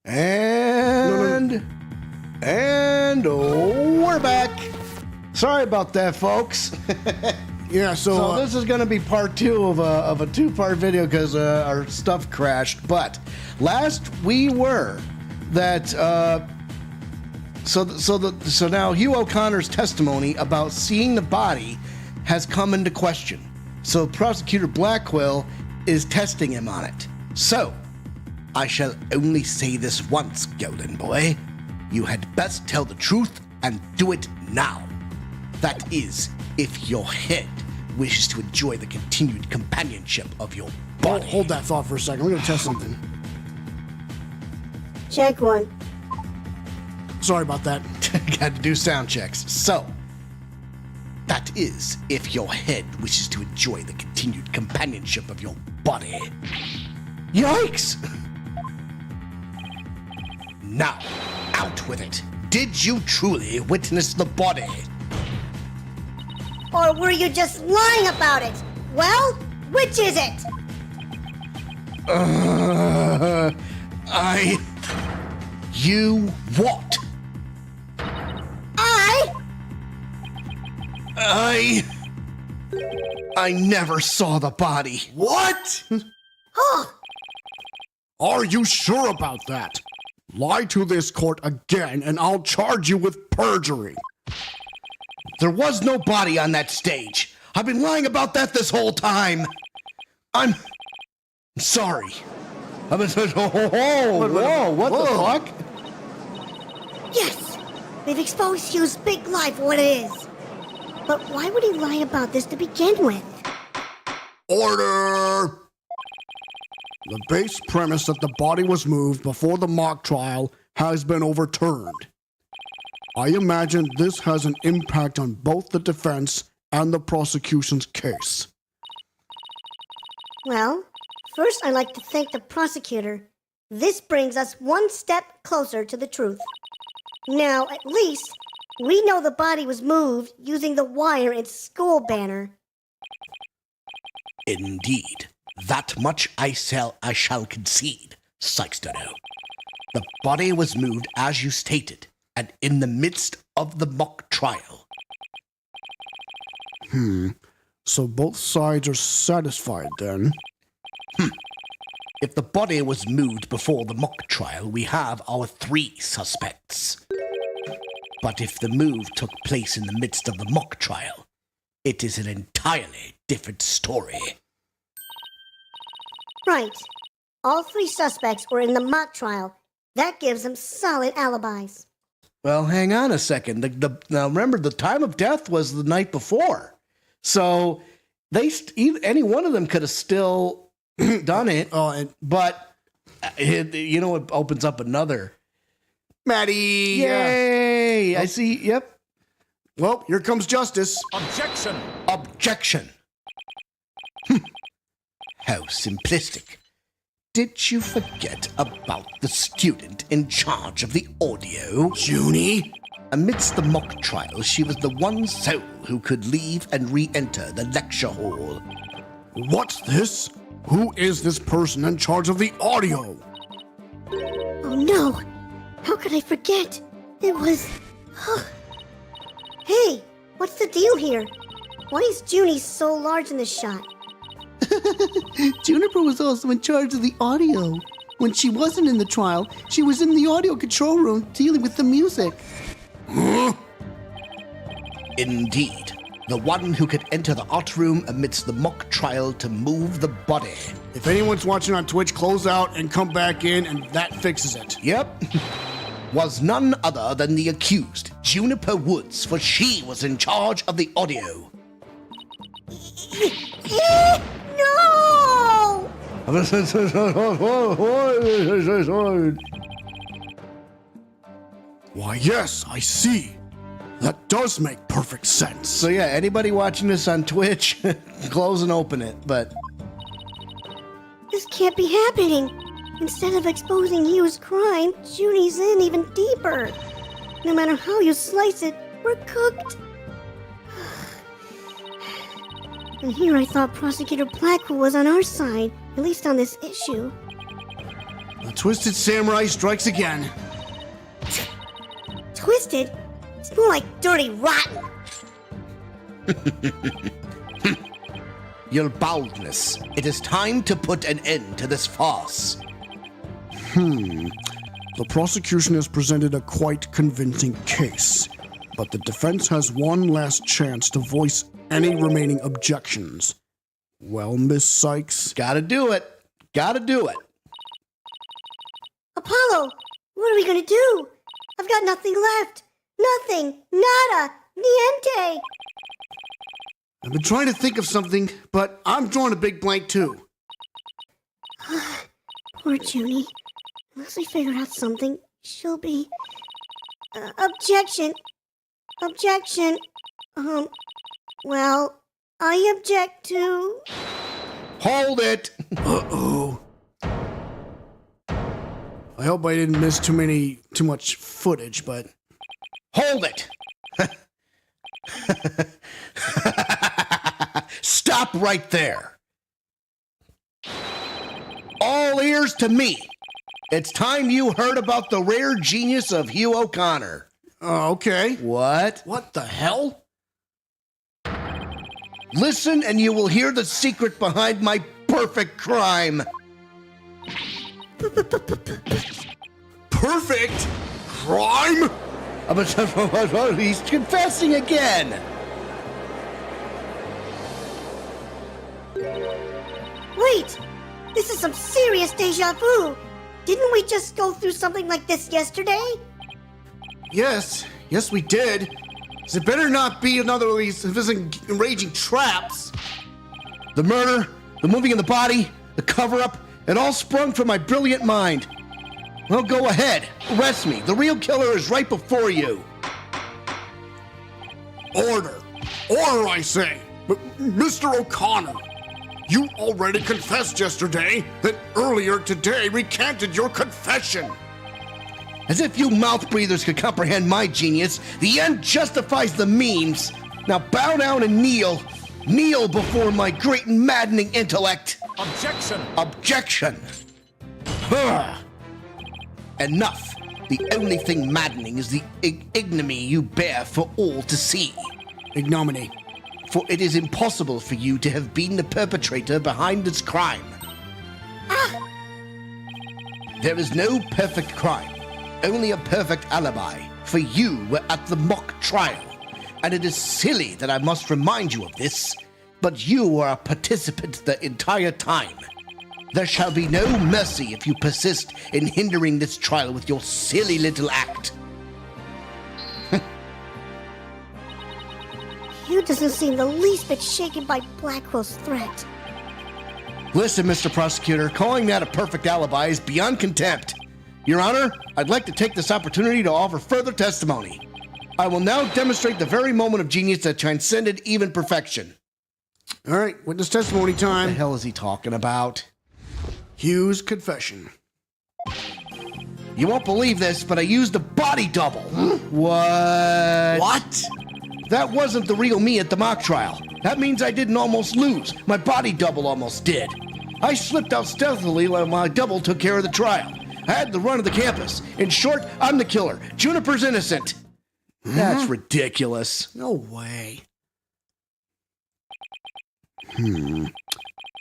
And we're back. Sorry about that, folks. Yeah, so this is going to be part 2 of a 2-part video because our stuff crashed. But last we were that so now Hugh O'Connor's testimony about seeing the body has come into question. So Prosecutor Blackwell is testing him on it. So I shall only say this once, Golden Boy. You had best tell the truth and do it now. That is, if your head wishes to enjoy the continued companionship of your body. Hold that thought for a second. We're going to test something. Check 1. Sorry about that. Got to do sound checks. So, that is, if your head wishes to enjoy the continued companionship of your body. Yikes! Now, out with it. Did you truly witness the body? Or were you just lying about it? Well, which is it? You what? I never saw the body. What? Oh, Are you sure about that? Lie to this court again and I'll charge you with perjury. There was no body on that stage. I've been lying about that this whole time. I'm sorry. Whoa, what the fuck? yes. We've exposed Hugh's big lie for what it is. But why would he lie about this to begin with? Order! The base premise that the body was moved before the mock trial has been overturned. I imagine this has an impact on both the defense and the prosecution's case. Well, first I'd like to thank the prosecutor. This brings us one step closer to the truth. Now, at least, we know the body was moved using the wire in school banner. Indeed. That much I shall concede, Sykes-Dono. The body was moved as you stated, and in the midst of the mock trial. So both sides are satisfied then? If the body was moved before the mock trial, we have our 3 suspects. But if the move took place in the midst of the mock trial, it is an entirely different story. Right. All 3 suspects were in the mock trial. That gives them solid alibis. Well, hang on a second. Now remember, the time of death was the night before. So any one of them could have still done it. But it opens up another. Maddie! Yay! I see. Yep. Well, here comes justice. Objection. How simplistic. Did you forget about the student in charge of the audio? Junie? Amidst the mock trial, she was the one soul who could leave and re-enter the lecture hall. What's this? Who is this person in charge of the audio? Oh no! How could I forget? It was... Hey, what's the deal here? Why is Junie so large in this shot? Juniper was also in charge of the audio. When she wasn't in the trial, she was in the audio control room dealing with the music. Indeed. The one who could enter the art room amidst the mock trial to move the body. If anyone's watching on Twitch, close out and come back in, and that fixes it. Yep. Was none other than the accused, Juniper Woods, for she was in charge of the audio. No! Why, yes, I see. That does make perfect sense. So yeah, anybody watching this on Twitch, close and open it, but... This can't be happening. Instead of exposing Hugh's crime, Junie's in even deeper. No matter how you slice it, we're cooked. And here I thought Prosecutor Blackwell was on our side, at least on this issue. The Twisted Samurai strikes again. Twisted? It's more like dirty rotten. Your boldness. It is time to put an end to this farce. The prosecution has presented a quite convincing case, but the defense has one last chance to voice any remaining objections. Well, Miss Sykes? Gotta do it. Gotta do it. Apollo, what are we gonna do? I've got nothing left. Nothing. Nada. Niente. I've been trying to think of something, but I'm drawing a big blank too. Poor Junie. Unless we figure out something, she'll be... objection. Objection. Well, I object to... Hold it. Uh-oh. I hope I didn't miss too much footage, but... Hold it. Stop right there. All ears to me. It's time you heard about the rare genius of Hugh O'Conner. Okay. What? What the hell? Listen and you will hear the secret behind my perfect crime. Perfect crime? He's confessing again. Wait! This is some serious deja vu! Didn't we just go through something like this yesterday? Yes we did. So it better not be another of these enraging traps. The murder, the moving of the body, the cover-up, it all sprung from my brilliant mind. Well, go ahead. Arrest me. The real killer is right before you. Order. Order, I say. Mr. O'Conner, you already confessed yesterday, then earlier today recanted your confession. As if you mouth breathers could comprehend my genius, the end justifies the means. Now bow down and kneel. Kneel before my great and maddening intellect. Objection! Objection! Ugh. Enough. The only thing maddening is the ignominy you bear for all to see. Ignominy. For it is impossible for you to have been the perpetrator behind this crime. There is no perfect crime, only a perfect alibi, for you were at the mock trial. And it is silly that I must remind you of this, but you were a participant the entire time. There shall be no mercy if you persist in hindering this trial with your silly little act. Hugh doesn't seem the least bit shaken by Blackwell's threat. Listen, Mr. Prosecutor, calling that a perfect alibi is beyond contempt. Your Honor, I'd like to take this opportunity to offer further testimony. I will now demonstrate the very moment of genius that transcended even perfection. All right, witness testimony What the time. hell is he talking about? Hugh's confession. You won't believe this, but I used a body double. What? What? That wasn't the real me at the mock trial. That means I didn't almost lose. My body double almost did. I slipped out stealthily while my double took care of the trial. I had the run of the campus. In short, I'm the killer. Juniper's innocent. That's ridiculous. No way.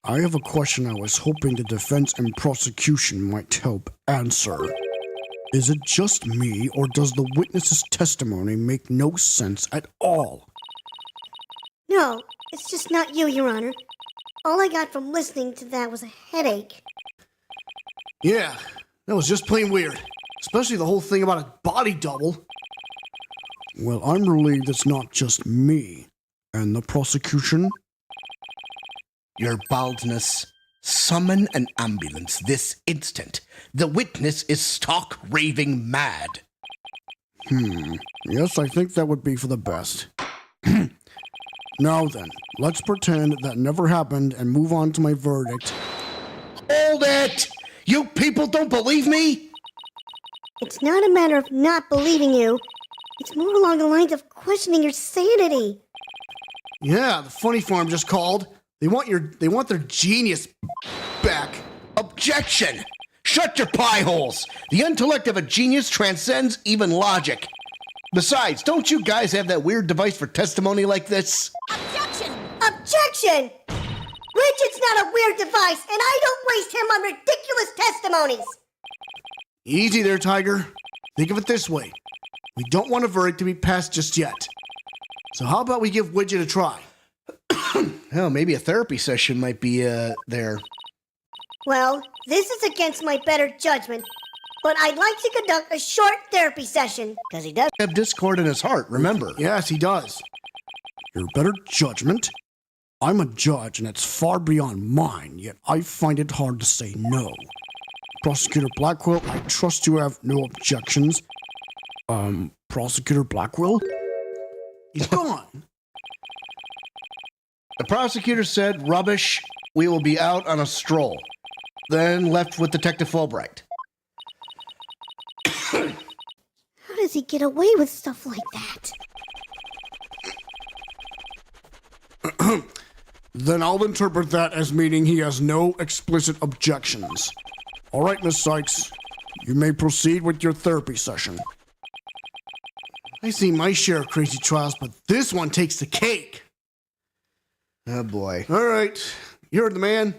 I have a question I was hoping the defense and prosecution might help answer. Is it just me, or does the witness's testimony make no sense at all? No, it's just not you, Your Honor. All I got from listening to that was a headache. Yeah, that was just plain weird. Especially the whole thing about a body double. Well, I'm relieved it's not just me. And the prosecution? Your baldness. Summon an ambulance this instant. The witness is stark raving mad. Yes, I think that would be for the best. Now then, let's pretend that never happened and move on to my verdict. Hold it! You people don't believe me? It's not a matter of not believing you. It's more along the lines of questioning your sanity. Yeah, the funny farm just called. They want their genius back. Objection! Shut your pie holes! The intellect of a genius transcends even logic. Besides, don't you guys have that weird device for testimony like this? Objection! Objection! Richard's not a weird device, and I don't waste him on ridiculous testimonies. Easy there, Tiger. Think of it this way. We don't want a verdict to be passed just yet. So how about we give Widget a try? Oh, maybe a therapy session might be, there. Well, this is against my better judgment, but I'd like to conduct a short therapy session, because he does Have discord in his heart, remember. Yes, he does. Your better judgment? I'm a judge, and it's far beyond mine, yet I find it hard to say no. Prosecutor Blackwell, I trust you have no objections. Prosecutor Blackwell? He's gone. The prosecutor said, rubbish, we will be out on a stroll. Then left with Detective Fulbright. How does he get away with stuff like that? Then I'll interpret that as meaning he has no explicit objections. All right, Miss Sykes, you may proceed with your therapy session. I see my share of crazy trials, but this one takes the cake. Oh, boy. All right, you heard the man.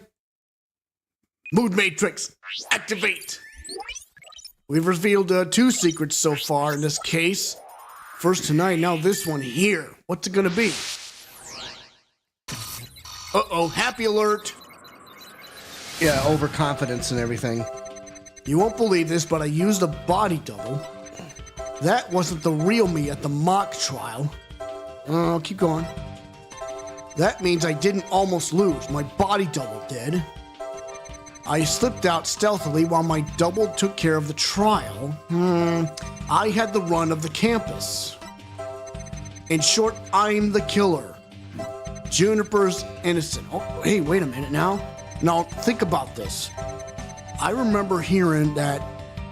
Mood Matrix, activate. We've revealed 2 secrets so far in this case. First tonight, now this one here. What's it gonna be? Uh-oh, happy alert. Yeah, overconfidence and everything. You won't believe this, but I used a body double. That wasn't the real me at the mock trial. Oh, keep going. That means I didn't almost lose. My body double did. I slipped out stealthily while my double took care of the trial. I had the run of the campus. In short, I'm the killer. Juniper's innocent. Oh, hey, wait a minute now. Now, think about this. I remember hearing that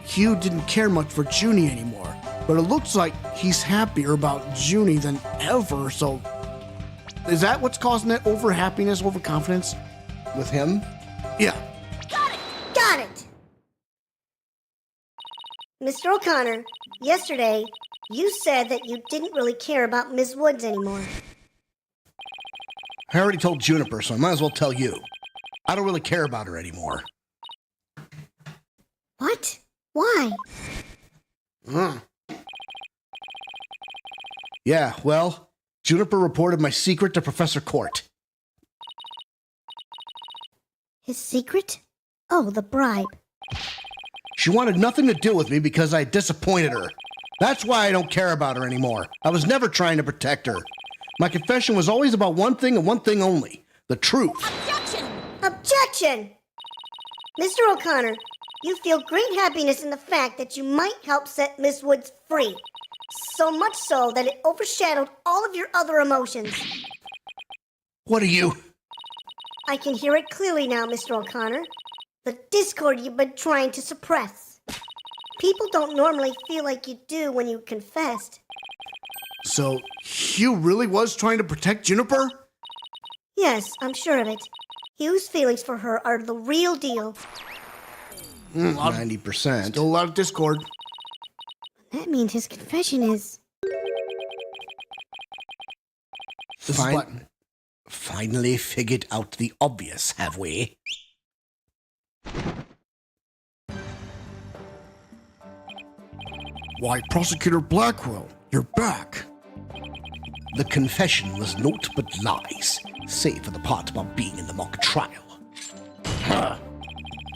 Hugh didn't care much for Junie anymore, but it looks like he's happier about Junie than ever, so is that what's causing that over-happiness, overconfidence? With him? Yeah. Got it! Mr. O'Connor, yesterday, you said that you didn't really care about Ms. Woods anymore. I already told Juniper, so I might as well tell you. I don't really care about her anymore. What? Why? Yeah, well, Juniper reported my secret to Professor Courte. His secret? Oh, the bribe. She wanted nothing to do with me because I disappointed her. That's why I don't care about her anymore. I was never trying to protect her. My confession was always about one thing and one thing only, the truth. Objection! Objection! Mr. O'Connor, you feel great happiness in the fact that you might help set Miss Woods free. So much so that it overshadowed all of your other emotions. What are you? I can hear it clearly now, Mr. O'Connor. The discord you've been trying to suppress. People don't normally feel like you do when you confessed. So, Hugh really was trying to protect Juniper? Yes, I'm sure of it. Hugh's feelings for her are the real deal. 90%. Still a lot of discord. That means his confession is... This is what? Finally figured out the obvious, have we? Why, Prosecutor Blackwell, you're back. The confession was naught but lies, save for the part about being in the mock trial.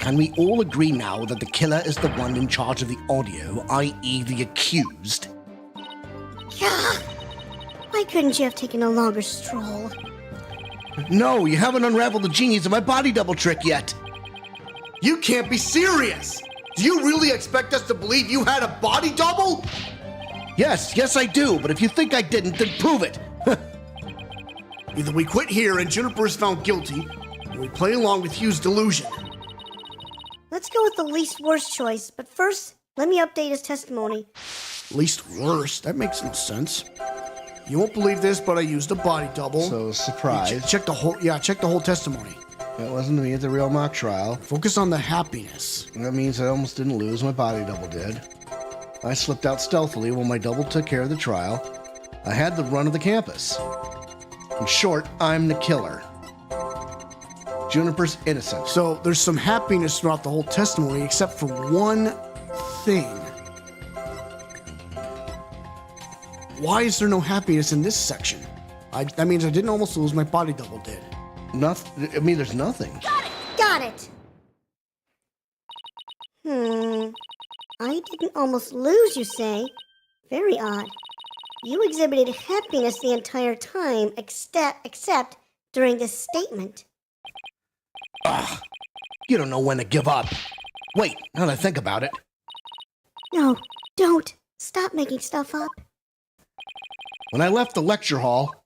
Can we all agree now that the killer is the one in charge of the audio, i.e. the accused? Gah! Why couldn't you have taken a longer stroll? No, you haven't unraveled the genius of my body double trick yet. You can't be serious! Do you really expect us to believe you had a body double? Yes, I do, but if you think I didn't, then prove it. Either we quit here and Juniper is found guilty, or we play along with Hugh's delusion. Let's go with the least worst choice, but first, let me update his testimony. Least worst? That makes no sense. You won't believe this, but I used a body double. So, surprise. Check the whole testimony. That wasn't me at the real mock trial. Focus on the happiness. That means I almost didn't lose. My body double did. I slipped out stealthily while my double took care of the trial. I had the run of the campus. In short, I'm the killer. Juniper's innocent. So there's some happiness throughout the whole testimony, except for one thing. Why is there no happiness in this section? That means I didn't almost lose, my body double did. Nothing. I mean, there's nothing. Got it! I didn't almost lose, you say? Very odd. You exhibited happiness the entire time, except during this statement. Ugh. You don't know when to give up. Wait, now that I think about it. No, don't. Stop making stuff up. When I left the lecture hall,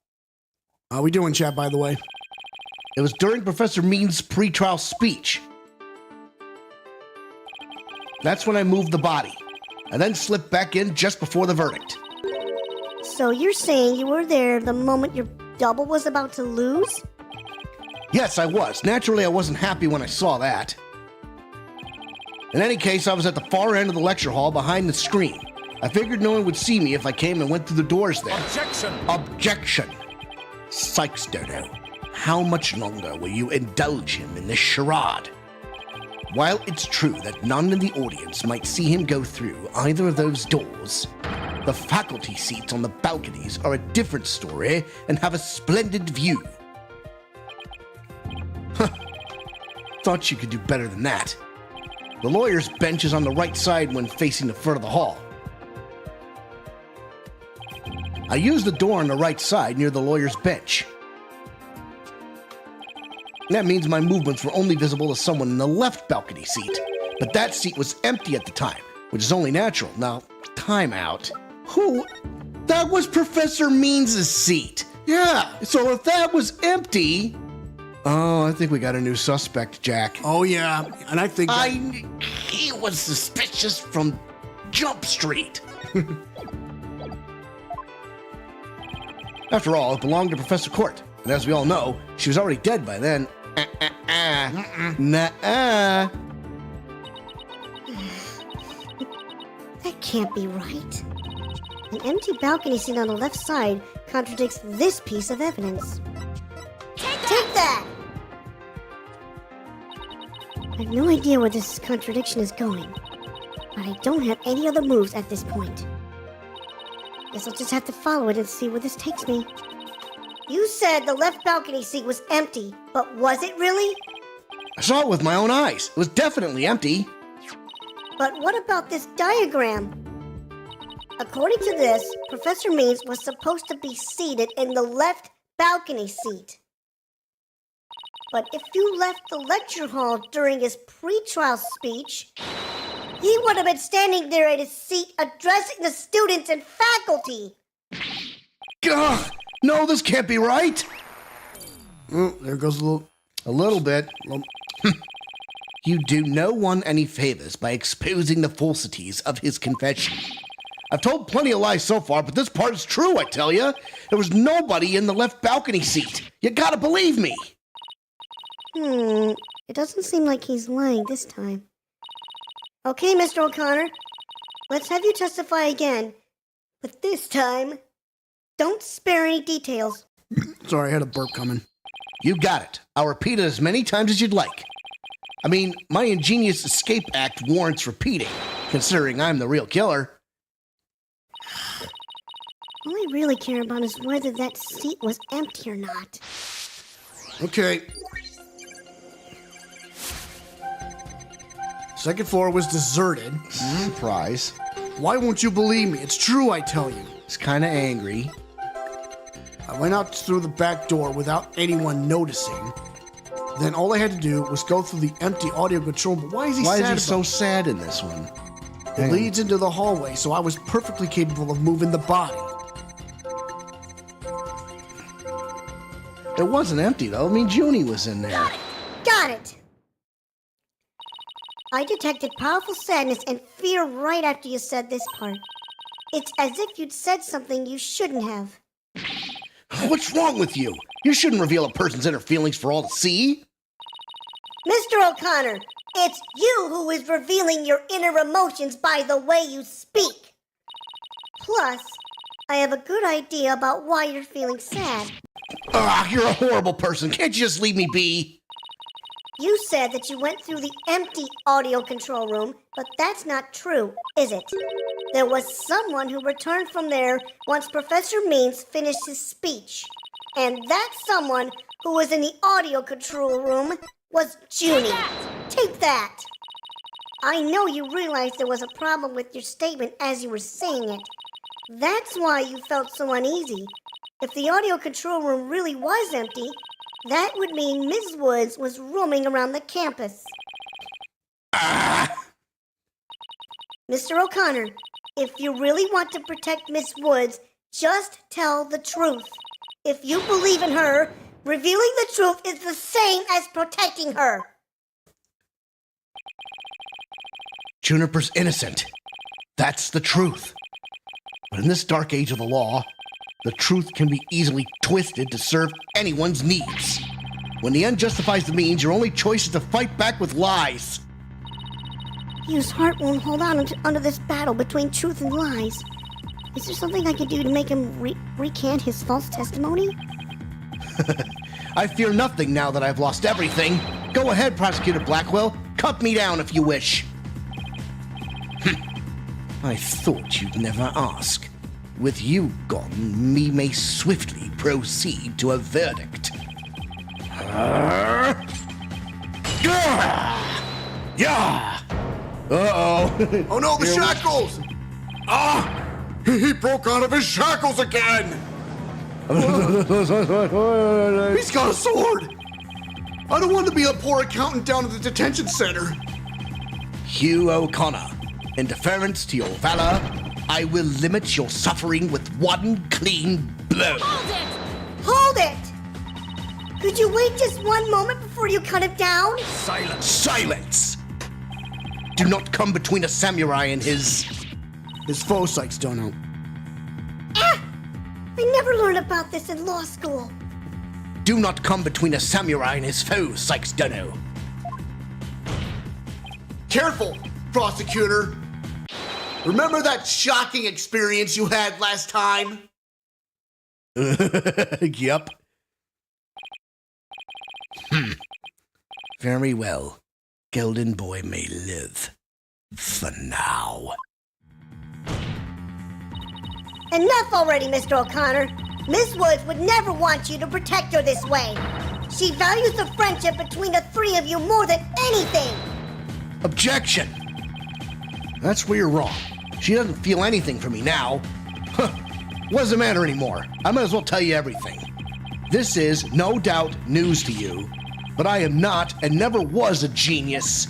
How we doing, chat, by the way? it was during Professor Mean's pre-trial speech. That's when I moved the body. I then slipped back in just before the verdict. So you're saying you were there the moment your double was about to lose? Yes, I was. Naturally, I wasn't happy when I saw that. In any case, I was at the far end of the lecture hall behind the screen. I figured no one would see me if I came and went through the doors there. Objection! Objection! Sykes, Dodo. How much longer will you indulge him in this charade? While it's true that none in the audience might see him go through either of those doors, the faculty seats on the balconies are a different story and have a splendid view. Thought you could do better than that. The lawyer's bench is on the right side when facing the front of the hall. I used the door on the right side near the lawyer's bench. That means my movements were only visible to someone in the left balcony seat, but that seat was empty at the time, which is only natural. Now, time out. Who? That was Professor Means' seat. Yeah. So if that was empty... Oh, I think we got a new suspect, Jack. Oh, yeah. And I think... He was suspicious from Jump Street. After all, it belonged to Professor Courte, and as we all know, she was already dead by then. Nuh-uh. That can't be right. An empty balcony seat on the left side contradicts this piece of evidence. Take that! I have no idea where this contradiction is going, but I don't have any other moves at this point. Guess I'll just have to follow it and see where this takes me. You said the left balcony seat was empty, but was it really? I saw it with my own eyes. It was definitely empty. But what about this diagram? According to this, Professor Means was supposed to be seated in the left balcony seat. But if you left the lecture hall during his pre-trial speech, he would have been standing there at his seat addressing the students and faculty. Ugh, no, this can't be right. Oh, there goes A little bit. You do no one any favors by exposing the falsities of his confession. I've told plenty of lies so far, but this part is true, I tell you. There was nobody in the left balcony seat. You gotta believe me. It doesn't seem like he's lying this time. Okay, Mr. O'Conner, let's have you testify again. But this time, don't spare any details. Sorry, I had a burp coming. You got it. I'll repeat it as many times as you'd like. I mean, my ingenious escape act warrants repeating, considering I'm the real killer. All I really care about is whether that seat was empty or not. Okay. Second floor was deserted. Surprise. Why won't you believe me? It's true, I tell you. He's kind of angry. I went out through the back door without anyone noticing. Then all I had to do was go through the empty audio control. But why is he sad? Why is he so sad in this one? It leads into the hallway, so I was perfectly capable of moving the body. It wasn't empty, though. I mean, Junie was in there. Got it! I detected powerful sadness and fear right after you said this part. It's as if you'd said something you shouldn't have. What's wrong with you? You shouldn't reveal a person's inner feelings for all to see. Mr. O'Conner, it's you who is revealing your inner emotions by the way you speak. Plus, I have a good idea about why you're feeling sad. You're a horrible person. Can't you just leave me be? You said that you went through the empty audio control room, but that's not true, is it? There was someone who returned from there once Professor Means finished his speech. And that someone who was in the audio control room was Junie. Take that! I know you realized there was a problem with your statement as you were saying it. That's why you felt so uneasy. If the audio control room really was empty, that would mean Miss Woods was roaming around the campus. Mr. O'Conner, if you really want to protect Miss Woods, just tell the truth. If you believe in her, revealing the truth is the same as protecting her. Juniper's innocent. That's the truth. But in this dark age of the law, the truth can be easily twisted to serve anyone's needs. When the end justifies the means, your only choice is to fight back with lies. Hugh's heart won't hold on under this battle between truth and lies. Is there something I can do to make him recant his false testimony? I fear nothing now that I've lost everything. Go ahead, Prosecutor Blackwell. Cut me down if you wish. I thought you'd never ask. With you gone, me may swiftly proceed to a verdict. Yeah! Uh-oh. Oh no, the shackles! He broke out of his shackles again! He's got a sword! I don't want to be a poor accountant down at the detention center. Hugh O'Conner, in deference to your valor, I will limit your suffering with one clean blow. Hold it! Could you wait just one moment before you cut it down? Silence! Silence! Do not come between a samurai and his faux psychs don't know. I never learned about this in law school. Do not come between a samurai and his foe, Sykes Dunno. Careful, prosecutor! Remember that shocking experience you had last time? Yep. Very well. Golden Boy may live. For now. Enough already, Mr. O'Conner. Miss Woods would never want you to protect her this way. She values the friendship between the three of you more than anything. Objection! That's where you're wrong. She doesn't feel anything for me now. What does it matter anymore? I might as well tell you everything. This is, no doubt, news to you, but I am not and never was a genius.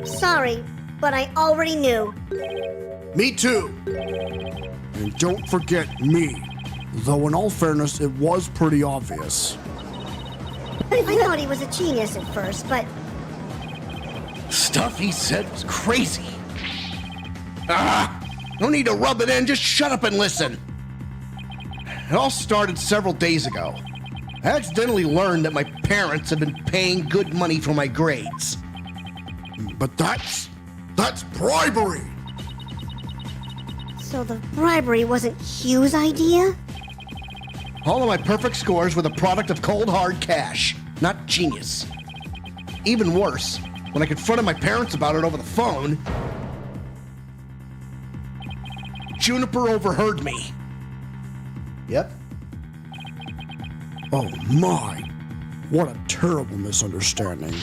Sorry, but I already knew. Me too. And don't forget me. Though in all fairness, it was pretty obvious. I thought he was a genius at first, but Stuff he said was crazy. No need to rub it in, just shut up and listen. It all started several days ago. I accidentally learned that my parents had been paying good money for my grades. But that's bribery. so the bribery wasn't Hugh's idea? All of my perfect scores were the product of cold hard cash, not genius. Even worse, when I confronted my parents about it over the phone, Juniper overheard me. Yep. Oh my, what a terrible misunderstanding.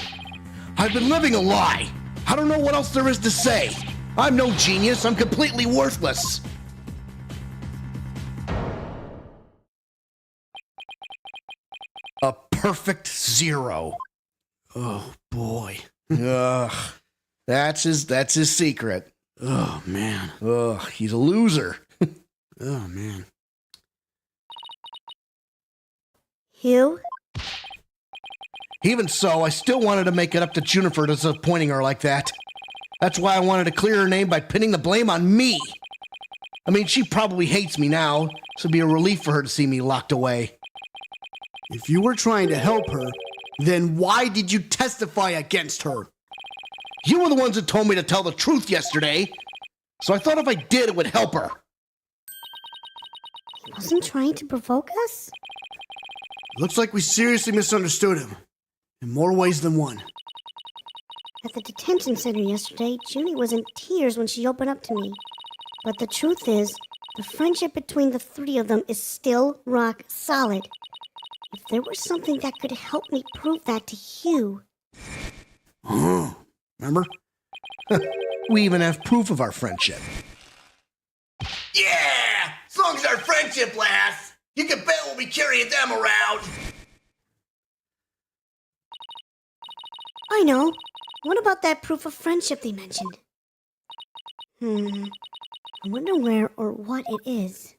I've been living a lie. I don't know what else there is to say. I'm no genius. I'm completely worthless. A perfect zero. Oh boy. Ugh. That's his secret. Oh man. Ugh, he's a loser. Oh man. Hugh? Even so, I still wanted to make it up to Juniper for disappointing her like that. That's why I wanted to clear her name by pinning the blame on me. I mean, she probably hates me now, so it'd be a relief for her to see me locked away. If you were trying to help her, Then why did you testify against her? You were the ones that told me to tell the truth yesterday, so I thought if I did, it would help her. He wasn't trying to provoke us? Looks like we seriously misunderstood him. In more ways than one. At the detention center yesterday, Junie was in tears when she opened up to me. But the truth is, the friendship between the three of them is still rock solid. If there was something that could help me prove that to Hugh... Remember? We even have proof of our friendship. Yeah! As long as our friendship lasts, you can bet we'll be carrying them around. I know. What about that proof of friendship they mentioned? I wonder where or what it is.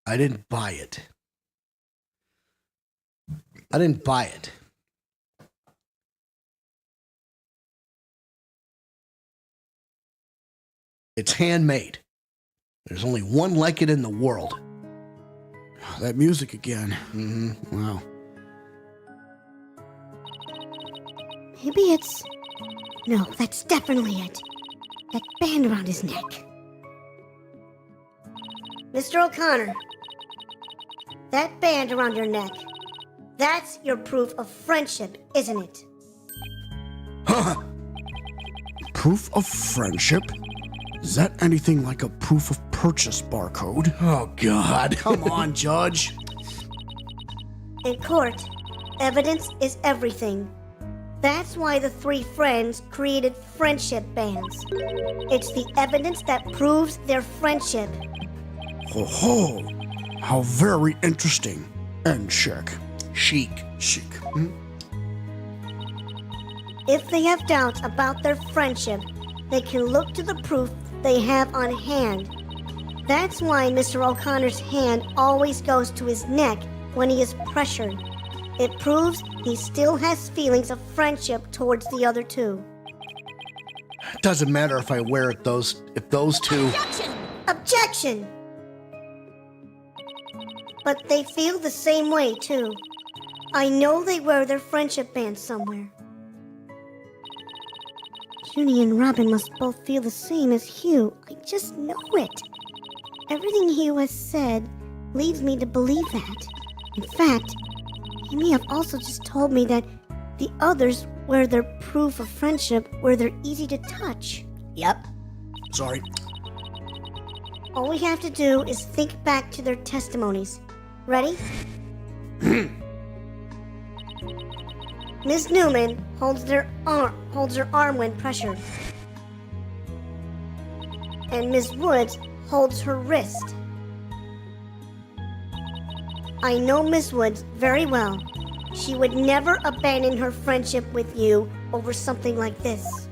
I didn't buy it. I didn't buy it. It's handmade. There's only one like it in the world. That music again. Wow. Maybe it's... No, that's definitely it. That band around his neck. Mr. O'Conner, that band around your neck, that's your proof of friendship, isn't it? Proof of friendship? Is that anything like a proof of purchase barcode? Oh, God. Come on, Judge. In court, evidence is everything. That's why the three friends created friendship bands. It's the evidence that proves their friendship. Ho! How very interesting. And chic. Chic. If they have doubts about their friendship, they can look to the proof they have on hand. That's why Mr. O'Connor's hand always goes to his neck when he is pressured. It proves he still has feelings of friendship towards the other two. Doesn't matter if I wear it if those two... Objection! But they feel the same way, too. I know they wear their friendship bands somewhere. Junie and Robin must both feel the same as Hugh. I just know it. Everything Hugh has said leads me to believe that. In fact, he may have also just told me that the others wear their proof of friendship where they're easy to touch. Yep. Sorry. All we have to do is think back to their testimonies. Ready? Miss Newman holds her arm when pressured. And Miss Woods holds her wrist. I know Miss Woods very well. She would never abandon her friendship with you over something like this.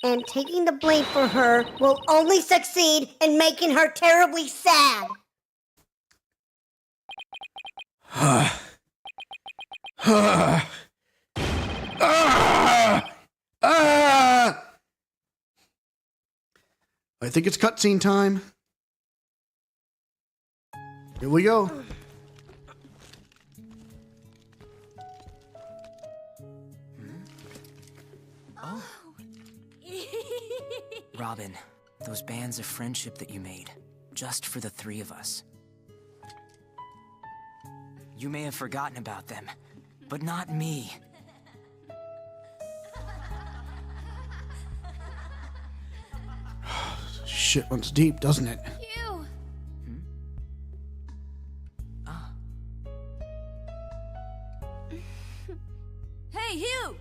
And taking the blame for her will only succeed in making her terribly sad. I think it's cutscene time. Here we go. Robin, those bands of friendship that you made, just for the three of us. You may have forgotten about them, but not me. Shit runs deep, doesn't it? Hugh! Hey, Hugh!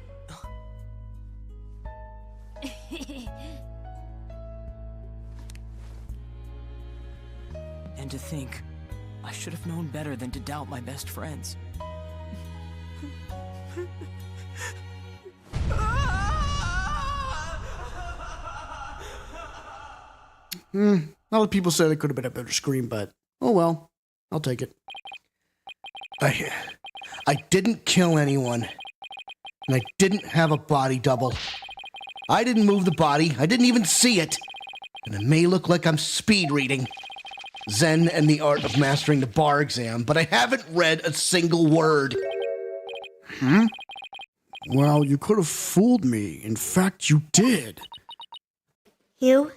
And to think, I should have known better than to doubt my best friends. A lot of people said it could have been a better scream, but oh well. I'll take it. I didn't kill anyone. And I didn't have a body double. I didn't move the body. I didn't even see it. And it may look like I'm speed reading. Zen and the Art of Mastering the Bar Exam, but I haven't read a single word. Well, you could have fooled me. In fact, you did. Hugh?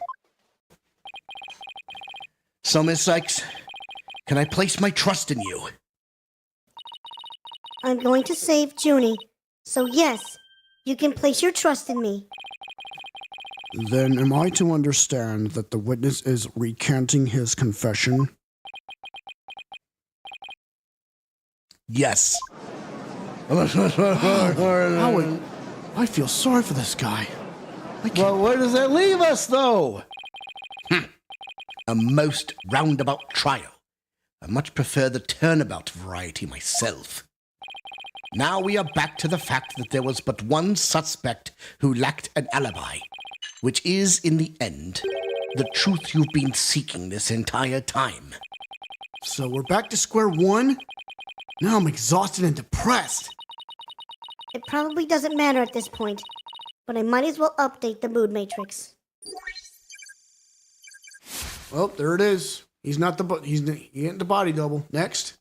So, Miss Sykes, can I place my trust in you? I'm going to save Junie. So yes, you can place your trust in me. Then am I to understand that the witness is recanting his confession? Yes. Howard, I feel sorry for this guy. Well, where does that leave us, though? A most roundabout trial. I much prefer the turnabout variety myself. Now we are back to the fact that there was but one suspect who lacked an alibi, which is, in the end, the truth you've been seeking this entire time. So we're back to square one? Now I'm exhausted and depressed. It probably doesn't matter at this point, but I might as well update the mood matrix. Well, there it is. He ain't the body double. Next.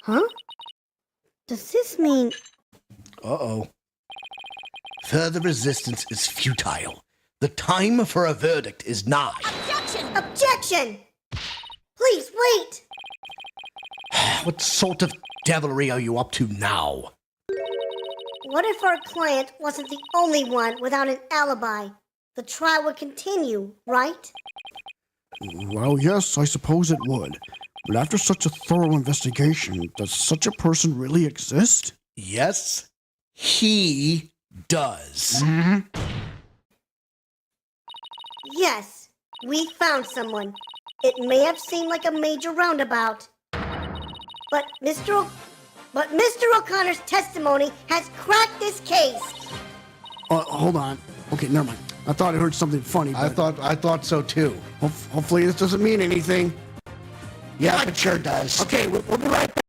Huh? Does this mean... Uh-oh. Further resistance is futile. The time for a verdict is nigh. Objection! Objection! Please, wait! What sort of devilry are you up to now? What if our client wasn't the only one without an alibi? The trial would continue, right? Well, yes, I suppose it would. But after such a thorough investigation, does such a person really exist? Yes, he does. Yes, we found someone. It may have seemed like a major roundabout, but Mr. O'Connor's testimony has cracked this case. Hold on. Okay, never mind. I thought I heard something funny. I But thought so too. hopefully this doesn't mean anything. Yeah, it sure does. Okay, we'll be right back.